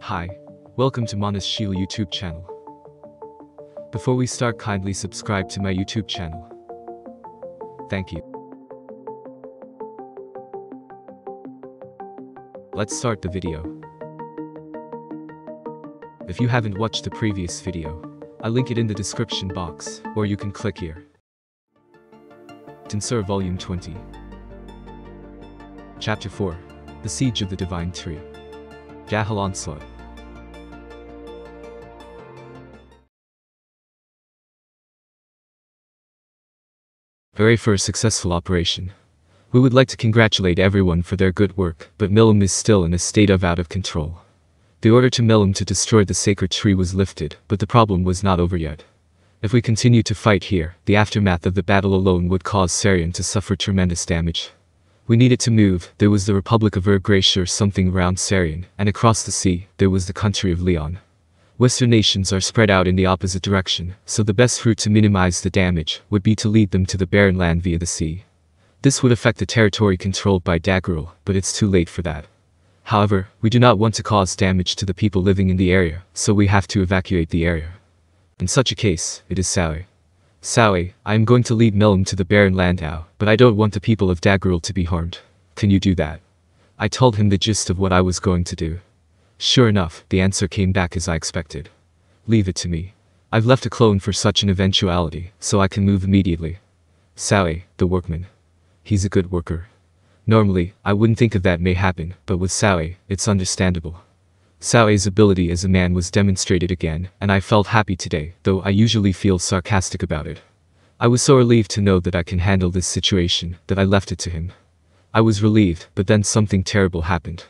Hi, welcome to Manas Shil YouTube channel. Before we start, kindly subscribe to my YouTube channel. Thank you. Let's start the video. If you haven't watched the previous video, I'll link it in the description box, or you can click here. Tensura Volume 20. Chapter 4. The Siege of the Divine Tree. Gahal Onslaught. Hooray for a successful operation. We would like to congratulate everyone for their good work, but Milim is still in a state of out of control. The order to Milim to destroy the sacred tree was lifted, but the problem was not over yet. If we continue to fight here, the aftermath of the battle alone would cause Sarian to suffer tremendous damage. We needed to move. There was the Republic of Ergracia or something around Sarian, and across the sea, there was the country of Leon. Western nations are spread out in the opposite direction, so the best route to minimize the damage would be to lead them to the barren land via the sea. This would affect the territory controlled by Daggerul, but it's too late for that. However, we do not want to cause damage to the people living in the area, so we have to evacuate the area. In such a case, it is Sawe. Sawe, I am going to lead Milim to the barren land now, but I don't want the people of Daggerul to be harmed. Can you do that? I told him the gist of what I was going to do. Sure enough, the answer came back as I expected. Leave it to me. I've left a clone for such an eventuality, so I can move immediately. Sawe, the workman. He's a good worker. Normally, I wouldn't think of that may happen, but with Sawe, it's understandable. Sawe's ability as a man was demonstrated again, and I felt happy today, though I usually feel sarcastic about it. I was so relieved to know that I can handle this situation, that I left it to him. I was relieved, but then something terrible happened.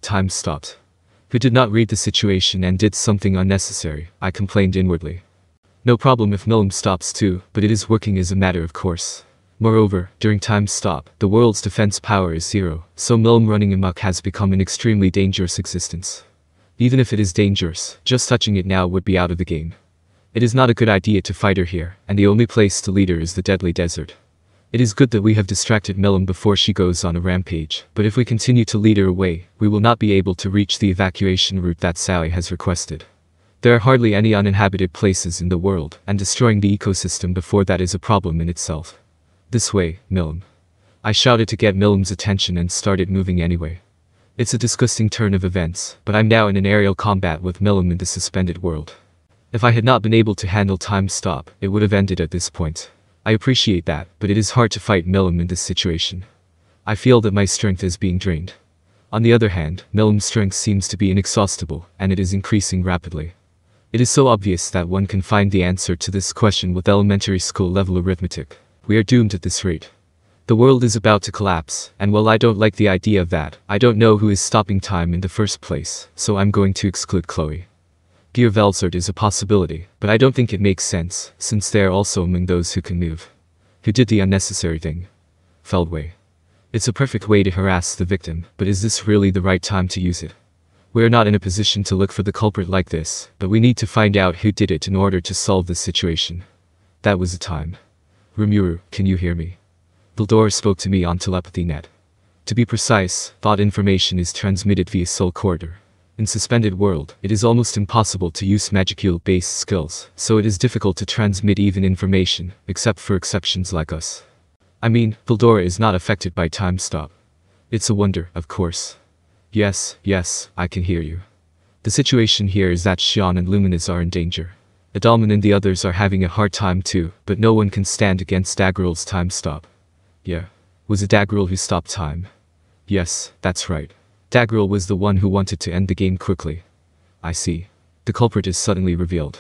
Time stopped. Who did not read the situation and did something unnecessary, I complained inwardly. No problem if Milim stops too, but it is working as a matter of course. Moreover, during time stop, the world's defense power is 0, so Milim running amok has become an extremely dangerous existence. Even if it is dangerous, just touching it now would be out of the game. It is not a good idea to fight her here, and the only place to lead her is the deadly desert. It is good that we have distracted Milim before she goes on a rampage, but if we continue to lead her away, we will not be able to reach the evacuation route that Sawe has requested. There are hardly any uninhabited places in the world, and destroying the ecosystem before that is a problem in itself. This way, Milim. I shouted to get Milim's attention and started moving anyway. It's a disgusting turn of events, but I'm now in an aerial combat with Milim in the suspended world. If I had not been able to handle time stop, it would have ended at this point. I appreciate that, but it is hard to fight Milim in this situation. I feel that my strength is being drained. On the other hand, Milim's strength seems to be inexhaustible, and it is increasing rapidly. It is so obvious that one can find the answer to this question with elementary school level arithmetic. We are doomed at this rate. The world is about to collapse, and while I don't like the idea of that, I don't know who is stopping time in the first place, so I'm going to exclude Chloe. Gearvelzard is a possibility, but I don't think it makes sense, since they are also among those who can move. Who did the unnecessary thing? Feldway. It's a perfect way to harass the victim, but is this really the right time to use it? We are not in a position to look for the culprit like this, but we need to find out who did it in order to solve this situation. That was the time. Rimuru, can you hear me? Bildor spoke to me on telepathy net. To be precise, thought information is transmitted via soul corridor. In suspended world, it is almost impossible to use magicule-based skills, so it is difficult to transmit even information, except for exceptions like us. I mean, Bildor is not affected by time stop. It's a wonder, of course. Yes, I can hear you. The situation here is that Xian and Luminous are in danger. Adalman and the others are having a hard time too, but no one can stand against Daggerul's time stop. Yeah. Was it Daggerul who stopped time? Yes, that's right. Daggerul was the one who wanted to end the game quickly. I see. The culprit is suddenly revealed.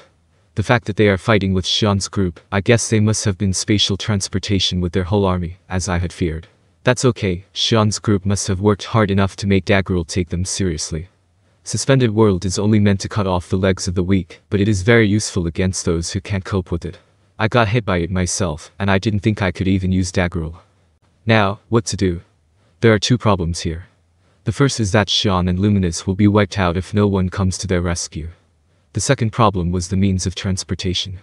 The fact that they are fighting with Xian's group, I guess they must have been spatial transportation with their whole army, as I had feared. That's okay, Xian's group must have worked hard enough to make Daggerul take them seriously. Suspended world is only meant to cut off the legs of the weak, but it is very useful against those who can't cope with it. I got hit by it myself, and I didn't think I could even use Daggerul. Now, what to do? There are two problems here. The first is that Xian and Luminous will be wiped out if no one comes to their rescue. The second problem was the means of transportation.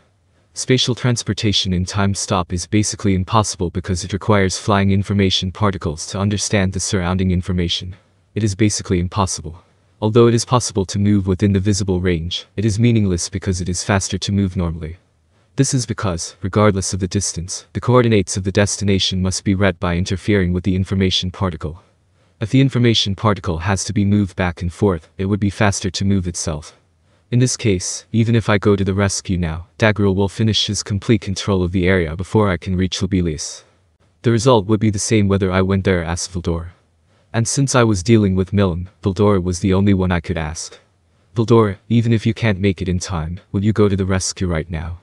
Spatial transportation in time stop is basically impossible because it requires flying information particles to understand the surrounding information. It is basically impossible. Although it is possible to move within the visible range, it is meaningless because it is faster to move normally. This is because, regardless of the distance, the coordinates of the destination must be read by interfering with the information particle. If the information particle has to be moved back and forth, it would be faster to move itself. In this case, even if I go to the rescue now, Daggerel will finish his complete control of the area before I can reach Lobelis. The result would be the same whether I went there or asked Vildor. And since I was dealing with Milim, Vildor was the only one I could ask. Vildor, even if you can't make it in time, will you go to the rescue right now?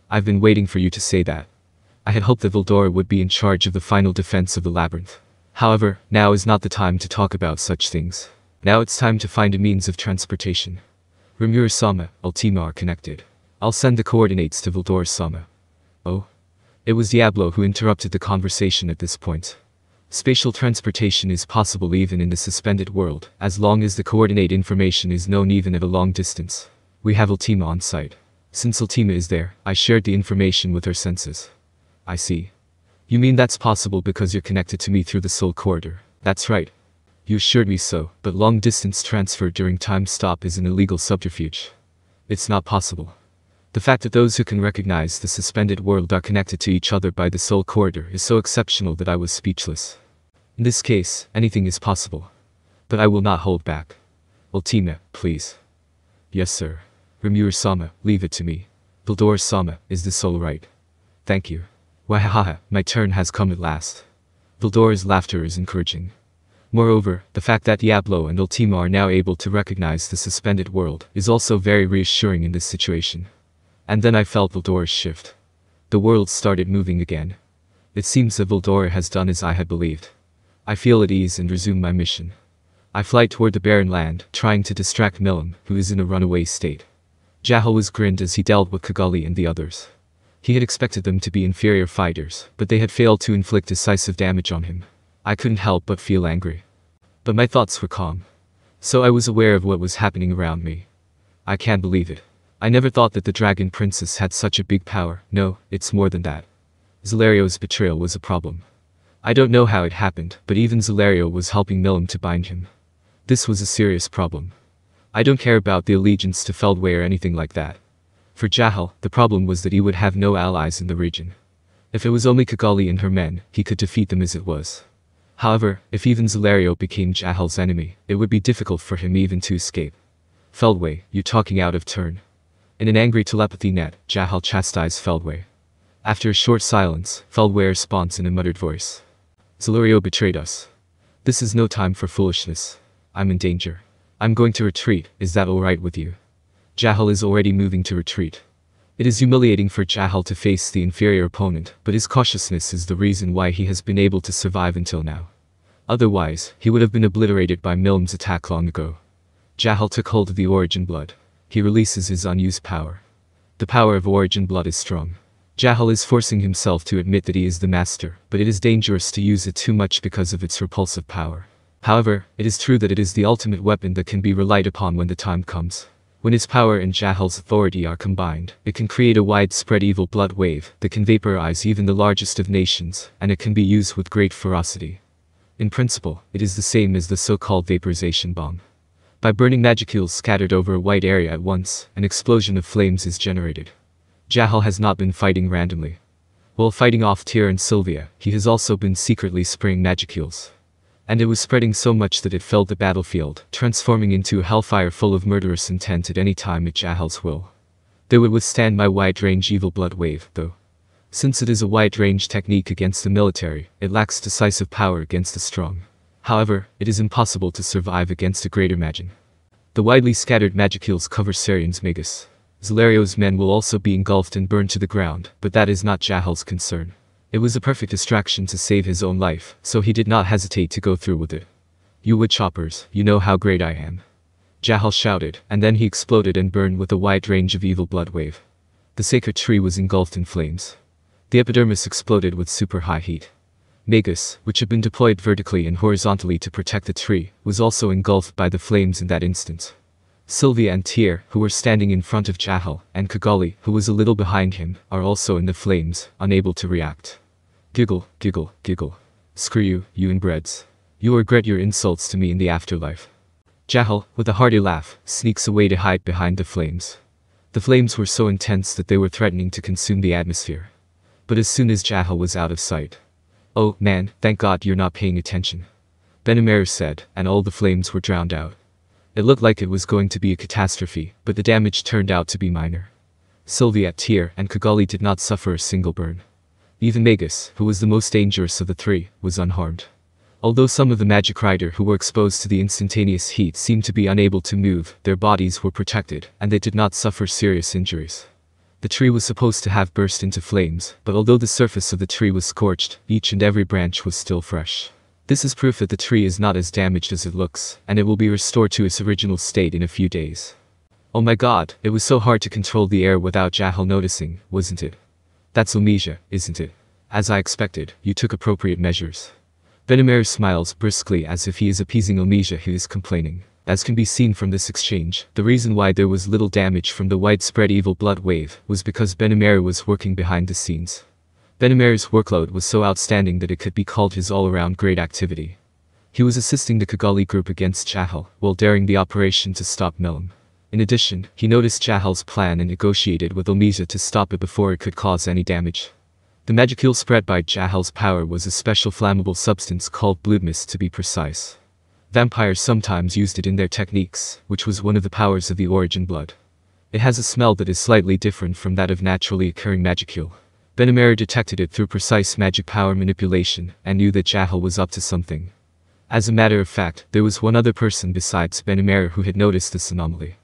I've been waiting for you to say that. I had hoped that Vildor would be in charge of the final defense of the labyrinth. However, now is not the time to talk about such things. Now it's time to find a means of transportation. Rimuru-sama, Ultima are connected. I'll send the coordinates to Vildor-sama. Oh? It was Diablo who interrupted the conversation at this point. Spatial transportation is possible even in the suspended world, as long as the coordinate information is known even at a long distance. We have Ultima on site. Since Ultima is there, I shared the information with her senses. I see. You mean that's possible because you're connected to me through the soul corridor? That's right. You assured me so, but long-distance transfer during time stop is an illegal subterfuge. It's not possible. The fact that those who can recognize the suspended world are connected to each other by the soul corridor is so exceptional that I was speechless. In this case, anything is possible. But I will not hold back. Ultima, please. Yes, sir. Rimuru-sama, leave it to me. Vildor-sama, is this all right? Thank you. Wahahaha, my turn has come at last. Vildor's laughter is encouraging. Moreover, the fact that Diablo and Ultima are now able to recognize the suspended world is also very reassuring in this situation. And then I felt Vildor's shift. The world started moving again. It seems that Vildor has done as I had believed. I feel at ease and resume my mission. I fly toward the barren land, trying to distract Milim, who is in a runaway state. Jahal was grinned as he dealt with Kigali and the others. He had expected them to be inferior fighters, but they had failed to inflict decisive damage on him. I couldn't help but feel angry. But my thoughts were calm. So I was aware of what was happening around me. I can't believe it. I never thought that the Dragon Princess had such a big power. No, it's more than that. Zelario's betrayal was a problem. I don't know how it happened, but even Zelario was helping Milim to bind him. This was a serious problem. I don't care about the allegiance to Feldway or anything like that. For Jahal, the problem was that he would have no allies in the region. If it was only Kigali and her men, he could defeat them as it was. However, if even Zelario became Jahal's enemy, it would be difficult for him even to escape. Feldway, you're talking out of turn. In an angry telepathy net, Jahal chastised Feldway. After a short silence, Feldway responds in a muttered voice. Zelario betrayed us. This is no time for foolishness. I'm in danger. I'm going to retreat, is that alright with you? Jahal is already moving to retreat. It is humiliating for Jahal to face the inferior opponent, but his cautiousness is the reason why he has been able to survive until now. Otherwise, he would have been obliterated by Milim's attack long ago. Jahal took hold of the Origin Blood. He releases his unused power. The power of Origin Blood is strong. Jahal is forcing himself to admit that he is the master, but it is dangerous to use it too much because of its repulsive power. However, it is true that it is the ultimate weapon that can be relied upon when the time comes. When his power and Jahal's authority are combined, it can create a widespread evil blood wave that can vaporize even the largest of nations, and it can be used with great ferocity. In principle, it is the same as the so-called vaporization bomb. By burning magicules scattered over a wide area at once, an explosion of flames is generated. Jahal has not been fighting randomly. While fighting off Tyr and Sylvia, he has also been secretly spraying magicules. And it was spreading so much that it filled the battlefield, transforming into a hellfire full of murderous intent at any time at Jahal's will. They would withstand my wide-range evil blood wave, though. Since it is a wide-range technique against the military, it lacks decisive power against the strong. However, it is impossible to survive against a greater magic. The widely scattered magicules cover Sarian's Magus. Zelario's men will also be engulfed and burned to the ground, but that is not Jahal's concern. It was a perfect distraction to save his own life, so he did not hesitate to go through with it. You wood choppers, you know how great I am. Jahal shouted, and then he exploded and burned with a wide range of evil blood wave. The sacred tree was engulfed in flames. The epidermis exploded with super high heat. Magus, which had been deployed vertically and horizontally to protect the tree, was also engulfed by the flames in that instant. Sylvia and Tyr, who were standing in front of Jahal, and Kigali, who was a little behind him, are also in the flames, unable to react. Giggle, giggle, giggle. Screw you, you inbreds. You will regret your insults to me in the afterlife. Jahal, with a hearty laugh, sneaks away to hide behind the flames. The flames were so intense that they were threatening to consume the atmosphere. But as soon as Jahal was out of sight, "Oh, man, thank God you're not paying attention," Benamir said, and all the flames were drowned out. It looked like it was going to be a catastrophe, but the damage turned out to be minor. Sylvia, Tyr, and Kigali did not suffer a single burn. Even Magus, who was the most dangerous of the three, was unharmed. Although some of the magic rider who were exposed to the instantaneous heat seemed to be unable to move, their bodies were protected, and they did not suffer serious injuries. The tree was supposed to have burst into flames, but although the surface of the tree was scorched, each and every branch was still fresh. This is proof that the tree is not as damaged as it looks, and it will be restored to its original state in a few days. Oh my God, it was so hard to control the air without Jahal noticing, wasn't it? That's Omija, isn't it? As I expected, you took appropriate measures. Benamir smiles briskly as if he is appeasing Omija who is complaining. As can be seen from this exchange, the reason why there was little damage from the widespread evil blood wave was because Benamir was working behind the scenes. Benamir's workload was so outstanding that it could be called his all-around great activity. He was assisting the Kigali group against Jahal, while daring the operation to stop Milim. In addition, he noticed Jahal's plan and negotiated with Omija to stop it before it could cause any damage. The magicule spread by Jahal's power was a special flammable substance called blood mist to be precise. Vampires sometimes used it in their techniques, which was one of the powers of the origin blood. It has a smell that is slightly different from that of naturally occurring magicule. Benamir detected it through precise magic power manipulation, and knew that Jahal was up to something. As a matter of fact, there was one other person besides Benamir who had noticed this anomaly.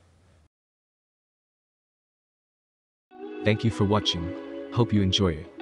Thank you for watching. Hope you enjoy it.